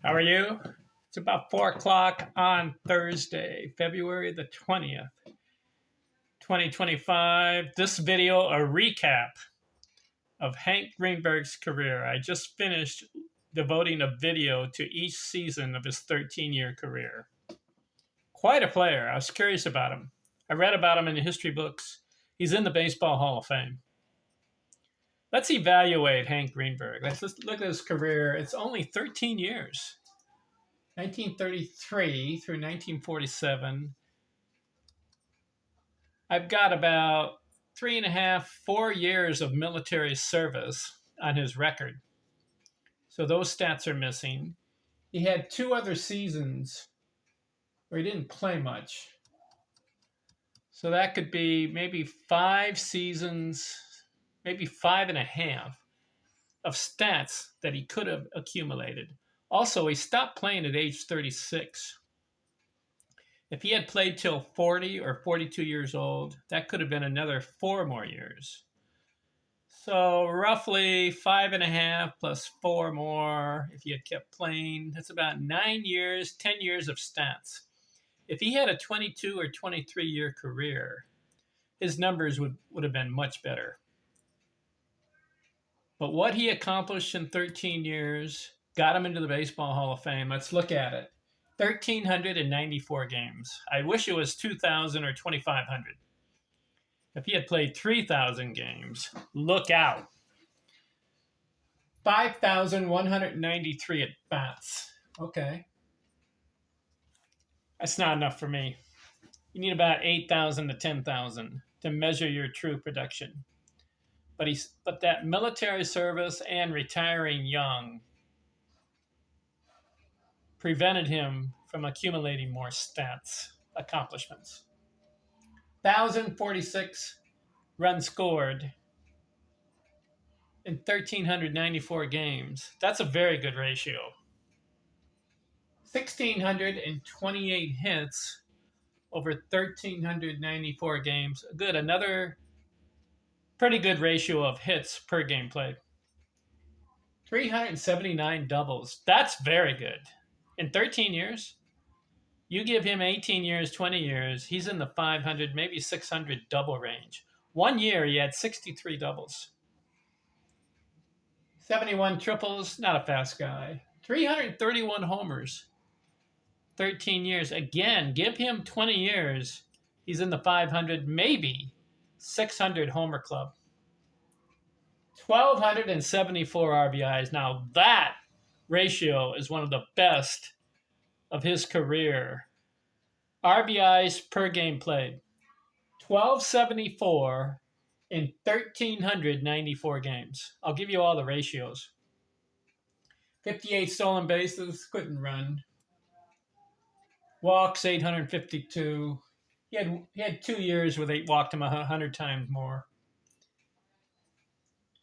How are you? It's about 4 o'clock on Thursday, February the 20th, 2025. This video, a recap of Hank Greenberg's career. I just finished devoting a video to each season of his 13-year career. Quite a player. I was curious about him. I read about him in the history books. He's in the Baseball Hall of Fame. Let's evaluate Hank Greenberg. Let's look at his career. It's only 13 years. 1933 through 1947. I've got about 3.5, 4 years of military service on his record. So those stats are missing. He had 2 other seasons where he didn't play much. So that could be maybe 5 seasons, maybe 5.5 of stats that he could have accumulated. Also, he stopped playing at age 36. If he had played till 40 or 42 years old, that could have been another 4 more years. So roughly 5.5 plus 4 more if he had kept playing. That's about 9 years, 10 years of stats. If he had a 22 or 23-year career, his numbers would have been much better. But what he accomplished in 13 years got him into the Baseball Hall of Fame. Let's look at it. 1,394 games. I wish it was 2,000 or 2,500. If he had played 3,000 games, look out. 5,193 at-bats. Okay. That's not enough for me. You need about 8,000 to 10,000 to measure your true production. But that military service and retiring young prevented him from accumulating more stats, accomplishments. 1,046 runs scored in 1,394 games. That's a very good ratio. 1,628 hits over 1,394 games. Good, another pretty good ratio of hits per game played. 379 doubles. That's very good. In 13 years, you give him 18 years, 20 years, he's in the 500, maybe 600 double range. 1 year, he had 63 doubles. 71 triples, not a fast guy. 331 homers. 13 years. Again, give him 20 years, he's in the 500, maybe 600 homer club. 1,274 RBIs. Now that ratio is one of the best of his career. RBIs per game played. 1,274 in 1,394 games. I'll give you all the ratios. 58 stolen bases, couldn't run. Walks, 852. He had 2 years where they walked him 100 times more.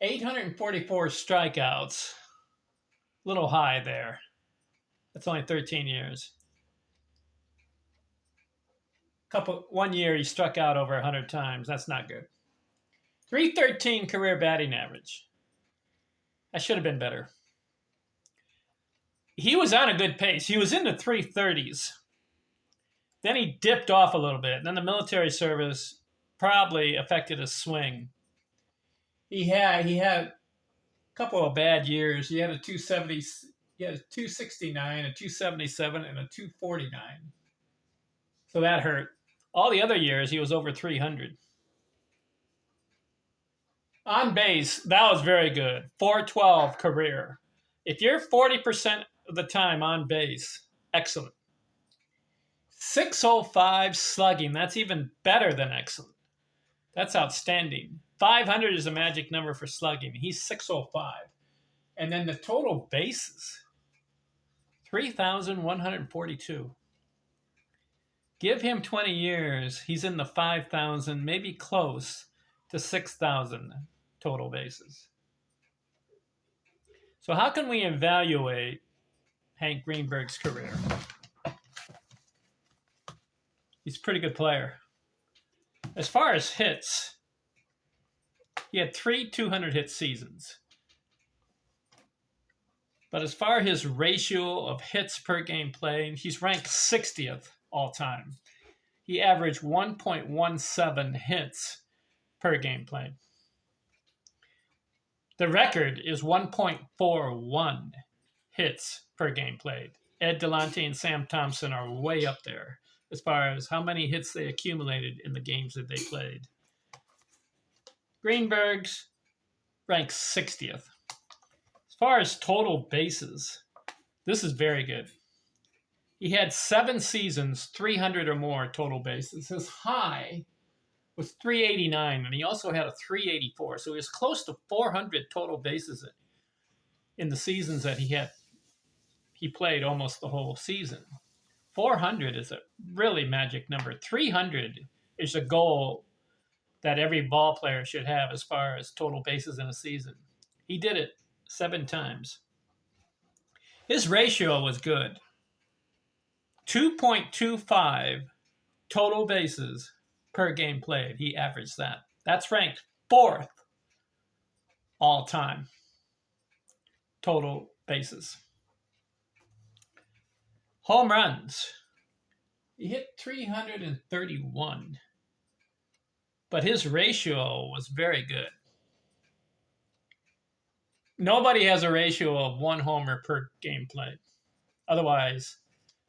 844 strikeouts. A little high there. That's only 13 years. 1 year he struck out over 100 times. That's not good. 313 career batting average. That should have been better. He was on a good pace. He was in the 330s. Then he dipped off a little bit. And then the military service probably affected his swing. He had a couple of bad years. He had a 270. He had a 269, a 277, and a 249. So that hurt. All the other years, he was over 300. On base, that was very good. 412 career. If you're 40% of the time on base, excellent. 605 slugging. That's even better than excellent. That's outstanding. 500 is a magic number for slugging. He's 605. And then the total bases, 3,142. Give him 20 years, he's in the 5,000, maybe close to 6,000 total bases. So how can we evaluate Hank Greenberg's career? He's a pretty good player. As far as hits, he had 3 200-hit seasons. But as far as his ratio of hits per game played, he's ranked 60th all time. He averaged 1.17 hits per game played. The record is 1.41 hits per game played. Ed Delonte and Sam Thompson are way up there as far as how many hits they accumulated in the games that they played. Greenberg's ranked 60th. As far as total bases, this is very good. He had 7 seasons, 300 or more total bases. His high was 389, and he also had a 384. So he was close to 400 total bases in the seasons that he played almost the whole season. 400 is a really magic number. 300 is a goal that every ball player should have as far as total bases in a season. He did it 7 times. His ratio was good. 2.25 total bases per game played. He averaged that. That's ranked 4th all time. Total bases. Home runs. He hit 331. But his ratio was very good. Nobody has a ratio of 1 homer per game played. Otherwise,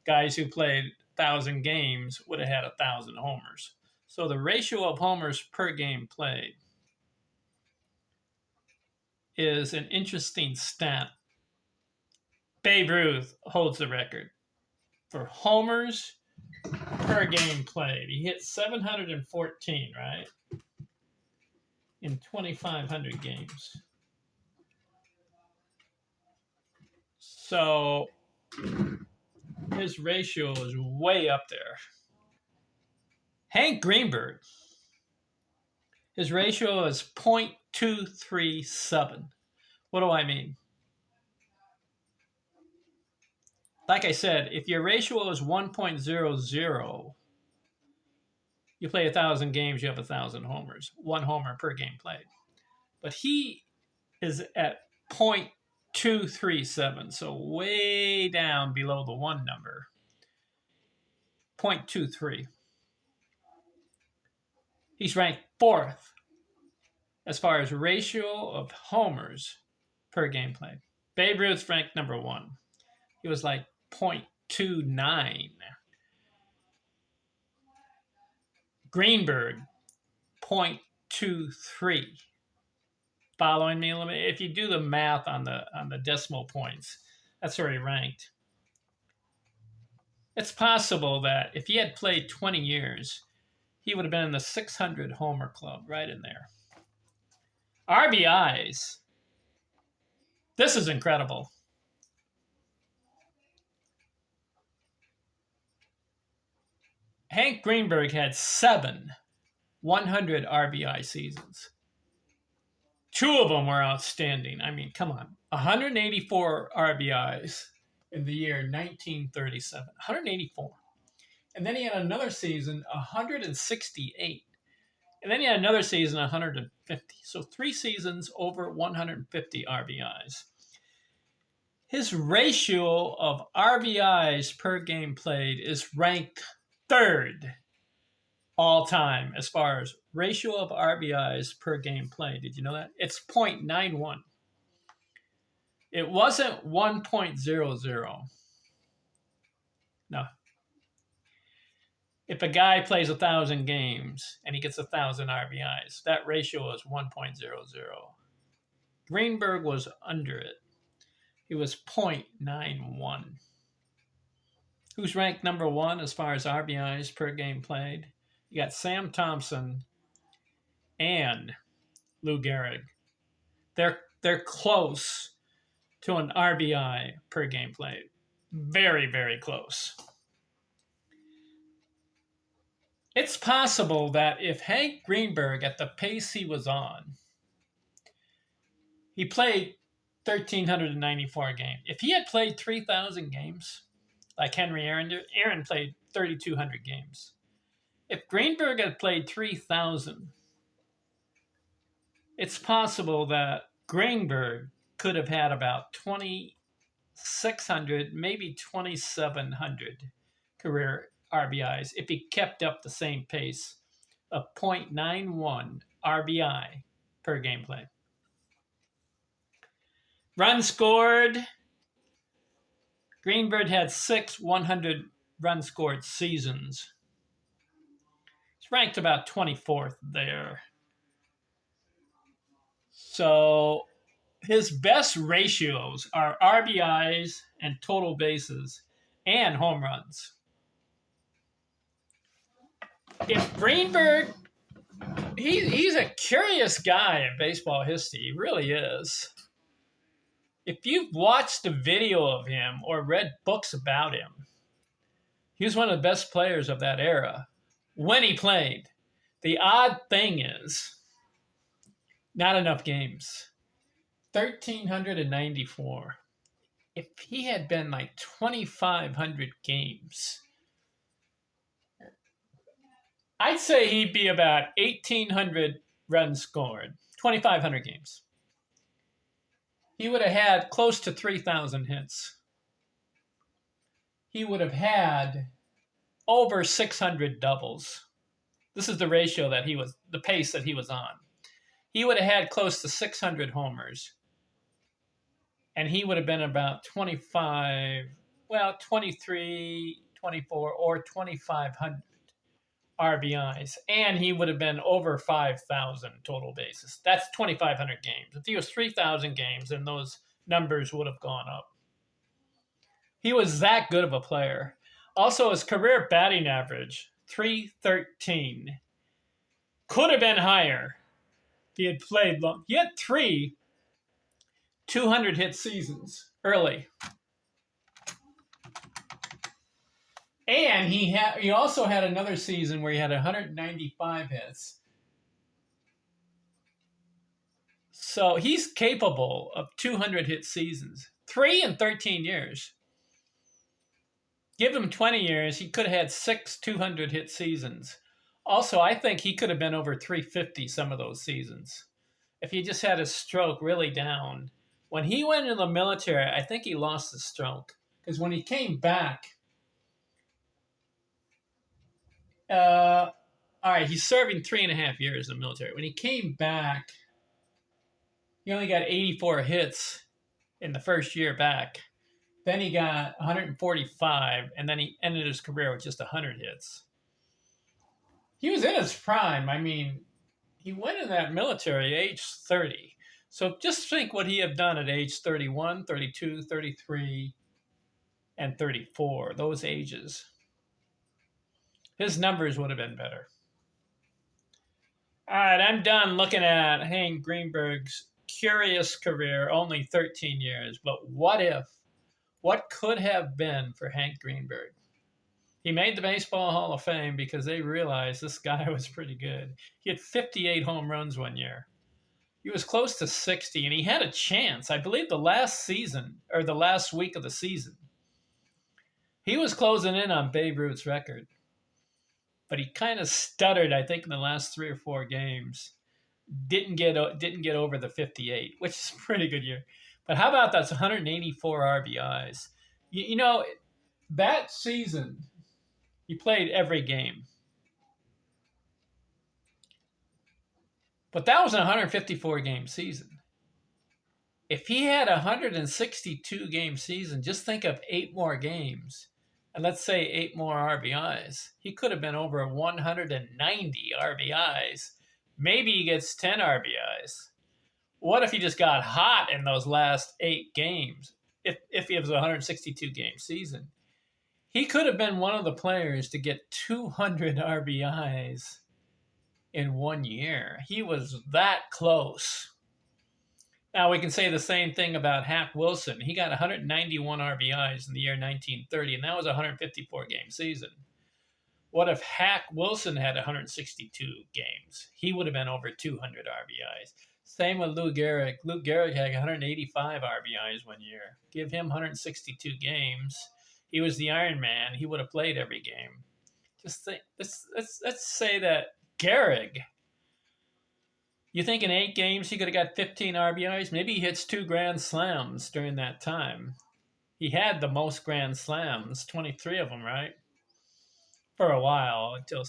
guys who played 1,000 games would have had 1,000 homers. So the ratio of homers per game played is an interesting stat. Babe Ruth holds the record for homers per game played. He hit 714, right? In 2,500 games. So his ratio is way up there. Hank Greenberg, his ratio is 0.237. What do I mean? Like I said, if your ratio is 1.00, you play 1,000 games, you have 1,000 homers. 1 homer per game played. But he is at 0.237, so way down below the 1 number. 0.23. He's ranked 4th as far as ratio of homers per game played. Babe Ruth's ranked number 1. He was like 0.29. Greenberg, 0.23. Following me? If you do the math on the decimal points, that's where he ranked. It's possible that if he had played 20 years, he would have been in the 600 homer club, right in there. RBIs. This is incredible. Hank Greenberg had 7 100 RBI seasons. 2 of them were outstanding. I mean, come on. 184 RBIs in the year 1937. 184. And then he had another season, 168. And then he had another season, 150. So 3 seasons over 150 RBIs. His ratio of RBIs per game played is ranked 3rd all time as far as ratio of RBIs per game played. Did you know that? It's 0.91. It wasn't 1.00. No. If a guy plays 1,000 games and he gets 1,000 RBIs, that ratio is 1.00. Greenberg was under it. He was 0.91. Who's ranked number 1 as far as RBIs per game played? You got Sam Thompson and Lou Gehrig. They're close to an RBI per game played. Very, very close. It's possible that if Hank Greenberg, at the pace he was on, he played 1,394 games. If he had played 3,000 games, like Henry Aaron did, Aaron played 3,200 games. If Greenberg had played 3,000, it's possible that Greenberg could have had about 20 600, maybe 2,700 career RBIs if he kept up the same pace of 0.91 RBI per game play. Runs scored. Greenberg had 100 run scored seasons. He's ranked about 24th there. So his best ratios are RBIs and total bases and home runs. If Greenberg, he's a curious guy in baseball history. He really is. If you've watched a video of him or read books about him, he was one of the best players of that era when he played. The odd thing is, not enough games. 1,394. If he had been like 2,500 games, I'd say he'd be about 1,800 runs scored, 2,500 games. He would have had close to 3,000 hits. He would have had over 600 doubles. This is the ratio that the pace that he was on. He would have had close to 600 homers. And he would have been about 23, 24, or 2,500 RBIs. And he would have been over 5,000 total bases. That's 2,500 games. If he was 3,000 games, then those numbers would have gone up. He was that good of a player. Also, his career batting average, 313, could have been higher if he had played long. He had 3 200-hit seasons early. And he also had another season where he had 195 hits. So he's capable of 200-hit seasons. 3 in 13 years. Give him 20 years, he could have had 6 200-hit seasons. Also, I think he could have been over 350 some of those seasons. If he just had his stroke really down. When he went into the military, I think he lost his stroke. Because when he came back, all right, he's serving 3.5 years in the military. When he came back, he only got 84 hits in the first year back. Then he got 145, and then he ended his career with just 100 hits. He was in his prime. I mean, he went in that military at age 30. So just think what he had done at age 31, 32, 33, and 34, those ages. His numbers would have been better. All right, I'm done looking at Hank Greenberg's curious career, only 13 years. But what could have been for Hank Greenberg? He made the Baseball Hall of Fame because they realized this guy was pretty good. He had 58 home runs one year. He was close to 60, and he had a chance. I believe the last season, or the last week of the season, he was closing in on Babe Ruth's record. But he kind of stuttered, I think, in the last 3 or 4 games. Didn't get over the 58, which is a pretty good year. But how about that's 184 RBIs? You know, that season, he played every game. But that was a 154-game season. If he had a 162-game season, just think of 8 more games. And let's say 8 more RBIs. He could have been over 190 RBIs. Maybe he gets 10 RBIs. What if he just got hot in those last 8 games? If he was a 162-game season. He could have been one of the players to get 200 RBIs in 1 year. He was that close. Now, we can say the same thing about Hank Wilson. He got 191 RBIs in the year 1930, and that was a 154-game season. What if Hank Wilson had 162 games? He would have been over 200 RBIs. Same with Lou Gehrig. Lou Gehrig had 185 RBIs 1 year. Give him 162 games. He was the Iron Man. He would have played every game. Just think. Let's say that Gehrig, you think in 8 games he could have got 15 RBIs? Maybe he hits 2 grand slams during that time. He had the most Grand Slams, 23 of them, right? For a while, until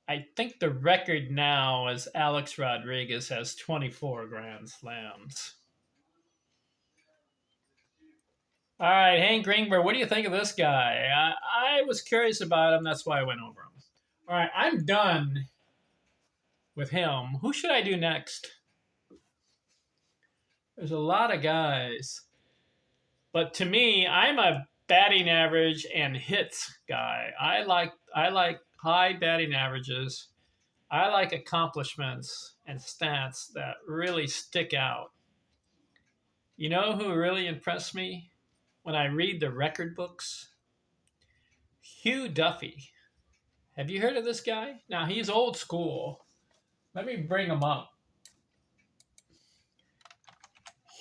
I think the record now is Alex Rodriguez has 24 Grand Slams. All right, Hank Greenberg, what do you think of this guy? I was curious about him. That's why I went over him. All right, I'm done with him. Who should I do next? There's a lot of guys. But to me, I'm a batting average and hits guy. I like high batting averages. I like accomplishments and stats that really stick out. You know who really impressed me when I read the record books? Hugh Duffy. Have you heard of this guy? Now, he's old school. Let me bring him up.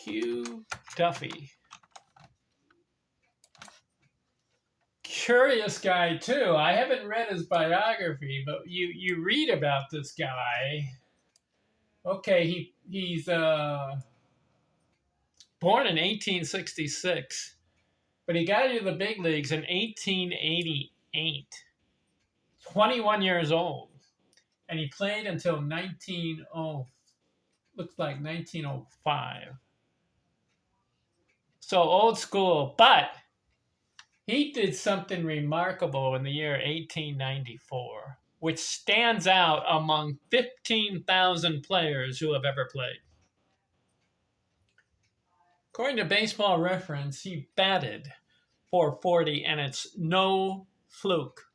Hugh Duffy. Curious guy, too. I haven't read his biography, but you read about this guy. Okay, he's born in 1866, but he got into the big leagues in 1888. 21 years old, and he played until 1905. So old school, but he did something remarkable in the year 1894, which stands out among 15,000 players who have ever played. According to Baseball Reference, he batted 440, and it's no fluke.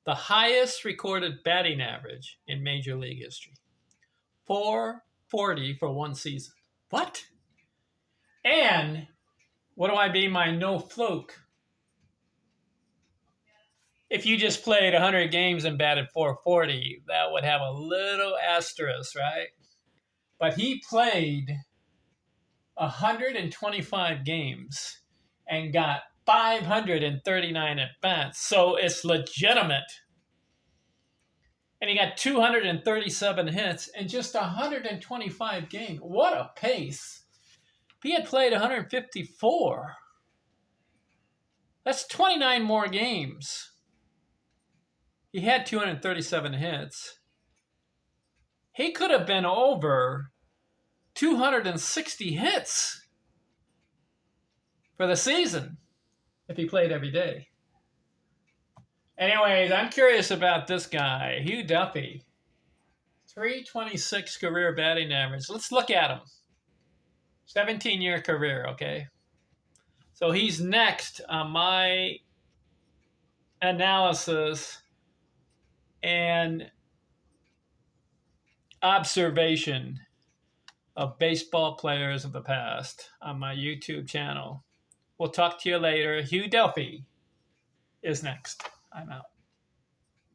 The highest recorded batting average in Major League history. 440 for one season. What? And what do I mean by no fluke? If you just played 100 games and batted 440, that would have a little asterisk, right? But he played 125 games and got 539 at-bats, so it's legitimate. And he got 237 hits in just 125 games. What a pace. If he had played 154, that's 29 more games. He had 237 hits. He could have been over 260 hits for the season if he played every day. Anyways, I'm curious about this guy, Hugh Duffy. 326 career batting average. Let's look at him. 17-year career, okay? So he's next on my analysis and observation of baseball players of the past on my YouTube channel. We'll talk to you later. Hugh Duffy is next. I'm out.